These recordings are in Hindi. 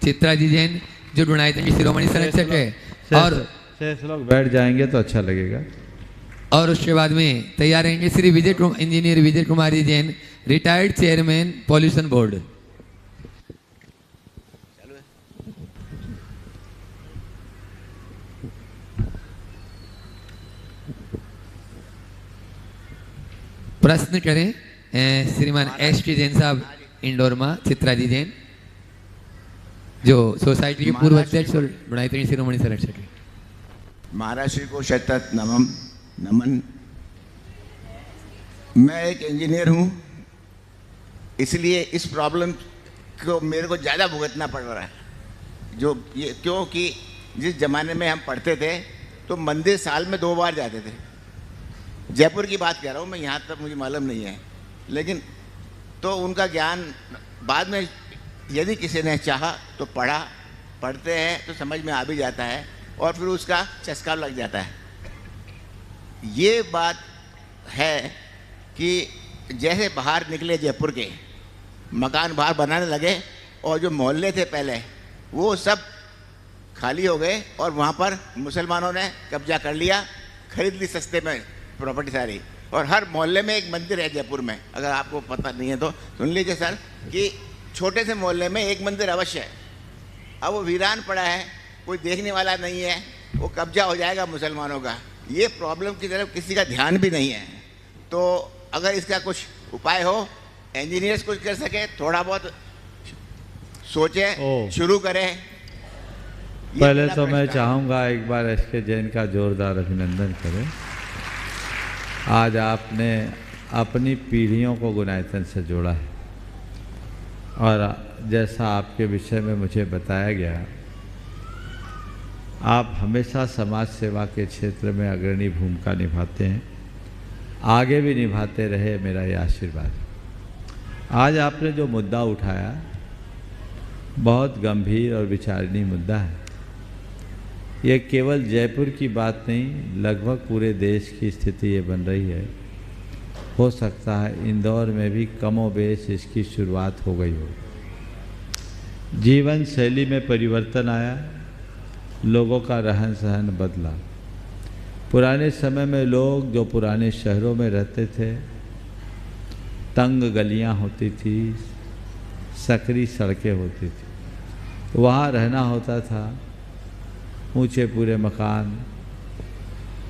चित्रा जी जैन जो ढूंढाई शिरोमणि संरक्षक है। और 6 लोग बैठ जाएंगे तो अच्छा लगेगा। और उसके बाद में तैयार रहेंगे Shri engineer Vijay Kumar ji Jain, retired chairman pollution board. प्रश्न करें श्रीमान एस के जैन साहब इंडोर में, चित्रा जी जैन जो सोसाइटी के पूर्व अध्यक्ष और ढूंढाई शिरोमणि संरक्षक है। महाराष्ट्र को शतत नमन। मैं एक इंजीनियर हूँ, इसलिए इस प्रॉब्लम को मेरे को ज़्यादा भुगतना पड़ रहा है। जो ये क्योंकि जिस ज़माने में हम पढ़ते थे तो मंदिर साल में 2 बार जाते थे। जयपुर की बात कह रहा हूँ मैं, यहाँ तक मुझे मालूम नहीं है, लेकिन तो उनका ज्ञान बाद में यदि किसी ने चाहा तो पढ़ते हैं तो समझ में आ भी जाता है और फिर उसका चस्का लग जाता है। ये बात है कि जैसे बाहर निकले जयपुर के, मकान बाहर बनाने लगे और जो मोहल्ले थे पहले वो सब खाली हो गए और वहाँ पर मुसलमानों ने कब्जा कर लिया, खरीद ली सस्ते में प्रॉपर्टी सारी। और हर मोहल्ले में एक मंदिर है जयपुर में, अगर आपको पता नहीं है तो सुन लीजिए सर, कि छोटे से मोहल्ले में एक मंदिर अवश्य है। अब वो वीरान पड़ा है, कोई देखने वाला नहीं है, वो कब्जा हो जाएगा मुसलमानों का। ये प्रॉब्लम की तरफ किसी का ध्यान भी नहीं है। तो अगर इसका कुछ उपाय हो, इंजीनियर्स कुछ कर सके, थोड़ा बहुत सोचे, शुरू करें। पहले तो मैं चाहूँगा एक बार एस के जैन का जोरदार अभिनंदन करें। आज आपने अपनी पीढ़ियों को गुनायतन से जोड़ा है और जैसा आपके विषय में मुझे बताया गया, आप हमेशा समाज सेवा के क्षेत्र में अग्रणी भूमिका निभाते हैं, आगे भी निभाते रहे, मेरा ये आशीर्वाद। आज आपने जो मुद्दा उठाया बहुत गंभीर और विचारणीय मुद्दा है। ये केवल जयपुर की बात नहीं, लगभग पूरे देश की स्थिति ये बन रही है। हो सकता है इंदौर में भी कमोबेश इसकी शुरुआत हो गई हो। जीवन शैली में परिवर्तन आया, लोगों का रहन सहन बदला। पुराने समय में लोग जो पुराने शहरों में रहते थे, तंग गलियां होती थी, सकरी सड़कें होती थी, वहाँ रहना होता था। ऊंचे पूरे मकान,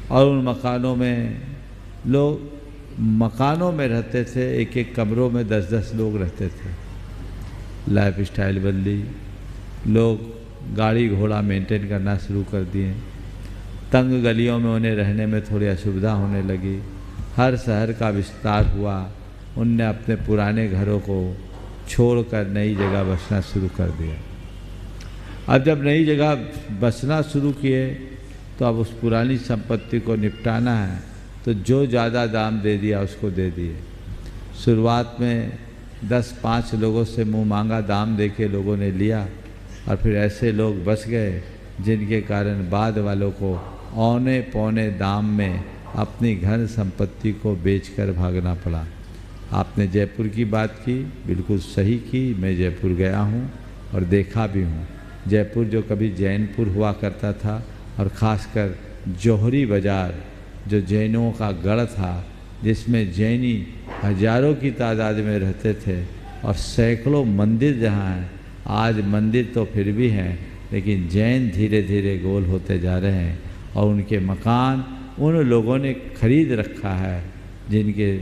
और उन मकानों में लोग मकानों में रहते थे, एक एक कमरों में 10-10 लोग रहते थे। लाइफ स्टाइल बदली, लोग गाड़ी घोड़ा मेंटेन करना शुरू कर दिए। तंग गलियों में उन्हें रहने में थोड़ी असुविधा होने लगी। हर शहर का विस्तार हुआ, उनने अपने पुराने घरों को छोड़कर नई जगह बसना शुरू कर दिया। अब जब नई जगह बसना शुरू किए तो अब उस पुरानी संपत्ति को निपटाना है, तो जो ज़्यादा दाम दे दिया उसको दे दिए। शुरुआत में 10-5 लोगों से मुंह मांगा दाम दे के लोगों ने लिया, और फिर ऐसे लोग बस गए जिनके कारण बाद वालों को औने पौने दाम में अपनी घर संपत्ति को बेचकर भागना पड़ा। आपने जयपुर की बात की, बिल्कुल सही की। मैं जयपुर गया हूँ और देखा भी हूँ। जयपुर जो कभी जैनपुर हुआ करता था, और ख़ासकर जौहरी बाज़ार जो जैनों का गढ़ था, जिसमें जैनी हजारों की तादाद में रहते थे, और सैकड़ों मंदिर जहाँ हैं। आज मंदिर तो फिर भी हैं, लेकिन जैन धीरे धीरे गोल होते जा रहे हैं, और उनके मकान उन लोगों ने खरीद रखा है जिनके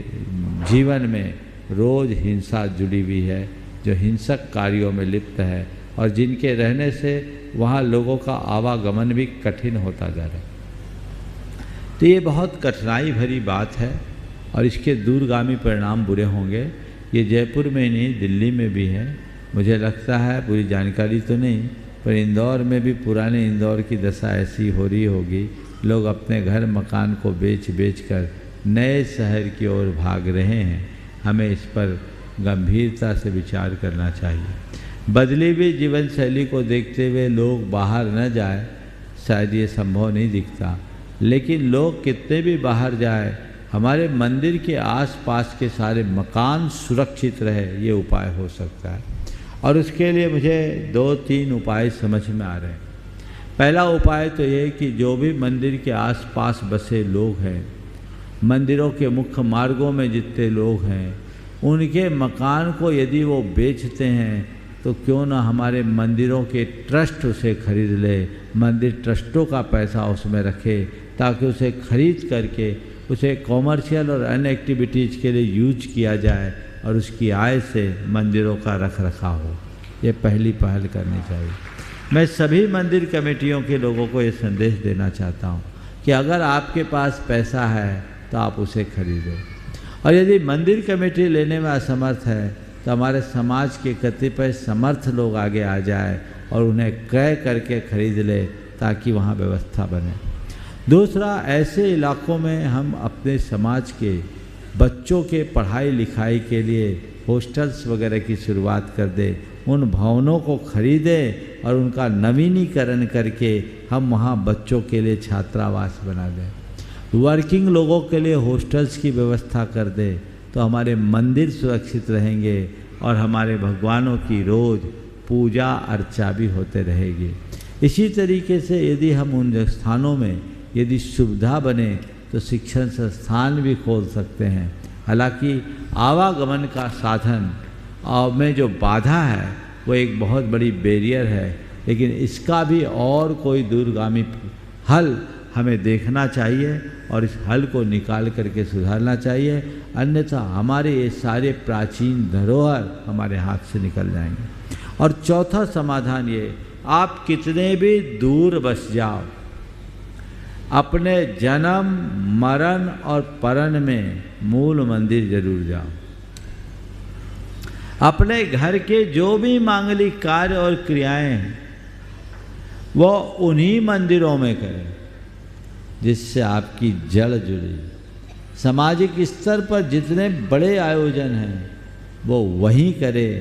जीवन में रोज़ हिंसा जुड़ी हुई है, जो हिंसक कार्यों में लिप्त है, और जिनके रहने से वहाँ लोगों का आवागमन भी कठिन होता जा रहा है। तो ये बहुत कठिनाई भरी बात है, और इसके दूरगामी परिणाम बुरे होंगे। ये जयपुर में नहीं, दिल्ली में भी है। मुझे लगता है, पूरी जानकारी तो नहीं, पर इंदौर में भी पुराने इंदौर की दशा ऐसी हो रही होगी। लोग अपने घर मकान को बेच कर नए शहर की ओर भाग रहे हैं। हमें इस पर गंभीरता से विचार करना चाहिए। बदली हुई जीवन शैली को देखते हुए लोग बाहर न जाए, शायद ये संभव नहीं दिखता, लेकिन लोग कितने भी बाहर जाए, हमारे मंदिर के आसपास के सारे मकान सुरक्षित रहे, ये उपाय हो सकता है। और उसके लिए मुझे 2-3 उपाय समझ में आ रहे हैं। पहला उपाय तो ये कि जो भी मंदिर के आसपास बसे लोग हैं, मंदिरों के मुख्य मार्गों में जितने लोग हैं, उनके मकान को यदि वो बेचते हैं तो क्यों ना हमारे मंदिरों के ट्रस्ट उसे खरीद ले, मंदिर ट्रस्टों का पैसा उसमें रखे, ताकि उसे खरीद करके उसे कॉमर्शियल और अन्य एक्टिविटीज़ के लिए यूज किया जाए और उसकी आय से मंदिरों का रख रखाव हो। ये पहली पहल करनी चाहिए। मैं सभी मंदिर कमेटियों के लोगों को ये संदेश देना चाहता हूँ कि अगर आपके पास पैसा है तो आप उसे खरीदो, और यदि मंदिर कमेटी लेने में असमर्थ है तो हमारे समाज के कतिपय समर्थ लोग आगे आ जाए और उन्हें क्रय करके खरीद ले, ताकि वहाँ व्यवस्था बने। दूसरा, ऐसे इलाकों में हम अपने समाज के बच्चों के पढ़ाई लिखाई के लिए हॉस्टल्स वगैरह की शुरुआत कर दे, उन भवनों को खरीदें और उनका नवीनीकरण करके हम वहाँ बच्चों के लिए छात्रावास बना दें। वर्किंग लोगों के लिए हॉस्टल्स की व्यवस्था कर दे तो हमारे मंदिर सुरक्षित रहेंगे और हमारे भगवानों की रोज़ पूजा अर्चा भी होते रहेगी। इसी तरीके से यदि हम उन स्थानों में यदि सुविधा बने तो शिक्षण संस्थान भी खोल सकते हैं। हालांकि आवागमन का साधन और में जो बाधा है वो एक बहुत बड़ी बैरियर है, लेकिन इसका भी और कोई दूरगामी हल हमें देखना चाहिए और इस हल को निकाल करके सुधारना चाहिए, अन्यथा हमारे ये सारे प्राचीन धरोहर हमारे हाथ से निकल जाएंगे। और चौथा समाधान ये, आप कितने भी दूर बस जाओ, अपने जन्म मरण और परन में मूल मंदिर जरूर जाओ। अपने घर के जो भी मांगलिक कार्य और क्रियाएं हैं वो उन्हीं मंदिरों में करें जिससे आपकी जड़ जुड़ी। सामाजिक स्तर पर जितने बड़े आयोजन हैं वो वहीं करें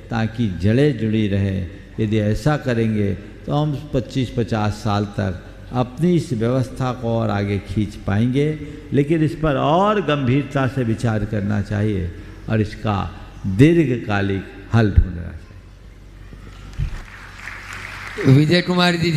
ताकि जड़ें जुड़ी रहे। यदि ऐसा करेंगे तो हम 25-50 साल तक अपनी इस व्यवस्था को और आगे खींच पाएंगे, लेकिन इस पर और गंभीरता से विचार करना चाहिए और इसका दीर्घकालिक हल ढूंढना चाहिए। विजय कुमार जी।